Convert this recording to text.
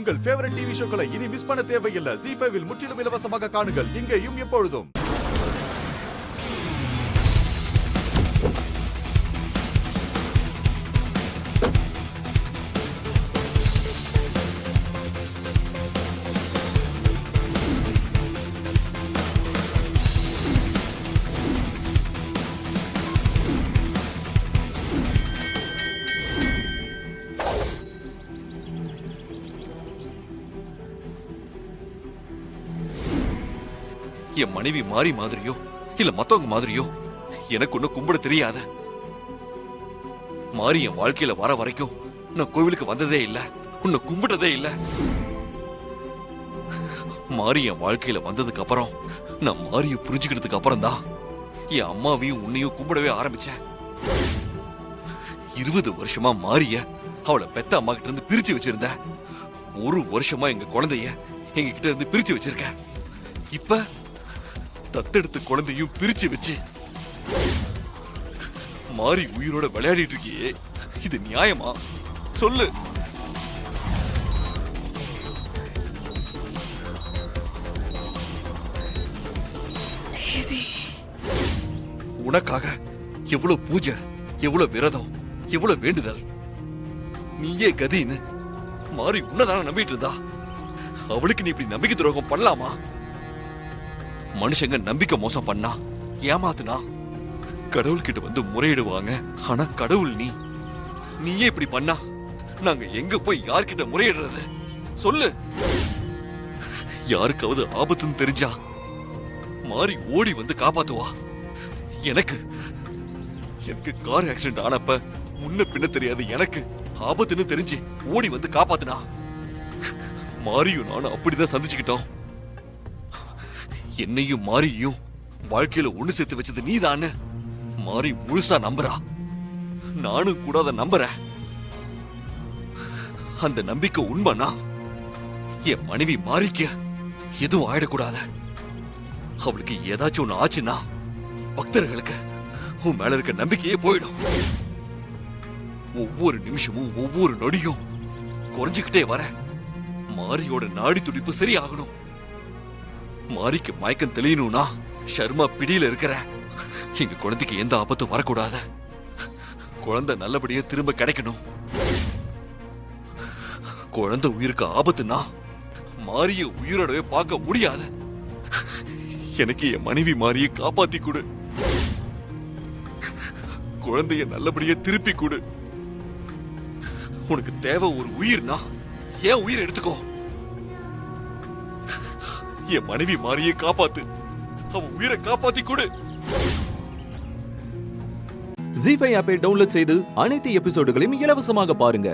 உங்கள் favourite TV ஷோக்களை இனி miss பண்ண தேவையில்லை. ZEE5 இல் முற்றிலும் இலவசமாக காணுங்கள். இங்கேயும் எப்பொழுதும். என் மனைவி மாறி மாதிரியோ இல்ல மத்தவங்க மாதிரியோ எனக்கு ஒண்ணு கும்பிட தெரியாத. மாறி என் வாழ்க்கையில வர வரைக்கும் நான் கோவிலுக்கு வந்ததே இல்ல, உன்னை கும்பிட்டதே இல்ல. மாறி என் வாழ்க்கையில வந்ததுக்கு அப்புறம் நான் மாறிய புரிஞ்சுக்கிட்டதுக்கு அப்புறம் தான் என் அம்மாவையும் உன்னையும் கும்பிடவே ஆரம்பிச்சேன். 20 வருஷமா மாறிய அவளை பெத்த அம்மா கிட்ட இருந்து பிரிச்சு வச்சிருந்த. 1 வருஷமா எங்க குழந்தைய எங்க கிட்ட இருந்து பிரிச்சு வச்சிருக்க. இப்ப தத்தெடுத்த குழந்தையும் பிரிச்சு வச்சு மாறி உயிரோட விளையாடிட்டு இருக்கியே, இது நியாயமா? சொல்லு. உனக்காக எவ்வளவு பூஜை, எவ்வளவு விரதம், எவ்வளவு வேண்டுதல். நீயே கதின்னு மாறி உன்னதான நம்பிட்டு இருந்தா அவளுக்கு நீ இப்படி நம்பிக்கை துரோகம் பண்ணலாமா? மனுஷங்க நம்பிக்கை மோசம் பண்ணா, ஏமாத்துனா கடவுள் கிட்ட வந்து முறையிடுவாங்க. ஆனா கடவுள் நீயே இப்படி பண்ணா நாங்க எங்க போய் யார்கிட்ட முறையிடுறது? சொல்லு. யாருக்காவது ஆபத்துன்னு தெரிஞ்சா மாறி ஓடி வந்து காப்பாத்துவா. எனக்கு கார் ஆக்சிடென்ட் ஆனப்ப முன்ன பின்ன தெரியாது எனக்கு ஆபத்துன்னு தெரிஞ்சு ஓடி வந்து காப்பாத்துனா. மாறியும் நானும் அப்படிதான் சந்திச்சுக்கிட்டோம். என்னையும் மாறியும் வாழ்க்கையில ஒண்ணு சேர்த்து வச்சது நீதானே. மாறி முழுசா நம்புறா, நானும் கூட அதை நம்புறேன். அந்த நம்பிக்கை உண்மைனா என் மனைவி மாறிக்க எதுவும் ஆயிடக்கூடாது. அவளுக்கு ஏதாச்சும் ஒண்ணு ஆச்சுன்னா பக்தர்களுக்கு உன் மேல இருக்க நம்பிக்கையே போயிடும். ஒவ்வொரு நிமிஷமும் ஒவ்வொரு நொடியும் குறைஞ்சுக்கிட்டே வர மாரியோட நாடி துடிப்பு சரியாகணும். மாரிக்கு மயக்கம் தெளியணும்னா ஷர்மா பிடியில இருக்கிற எங்க குழந்தைக்கு எந்த ஆபத்தும் வரக்கூடாது. குழந்தை நல்லபடியா திரும்ப கிடைக்கணும். குழந்தை உயிருக்கு ஆபத்துனா மாரிய உயிரோடவே பார்க்க முடியாது. எனக்கு என் மனைவி மாரியை காப்பாத்தி கொடு. குழந்தைய நல்லபடியா திருப்பி கொடு. உனக்கு தேவை ஒரு உயிர்னா ஏன் உயிர் எடுத்துக்கோ. என் மனைவி மாரியை காப்பாத்து, அவ உயிரை காப்பாத்தி கொடு. ZEE5 ஆப்பை டவுன்லோட் செய்து அனைத்து எபிசோடுகளையும் இலவசமாக பாருங்க.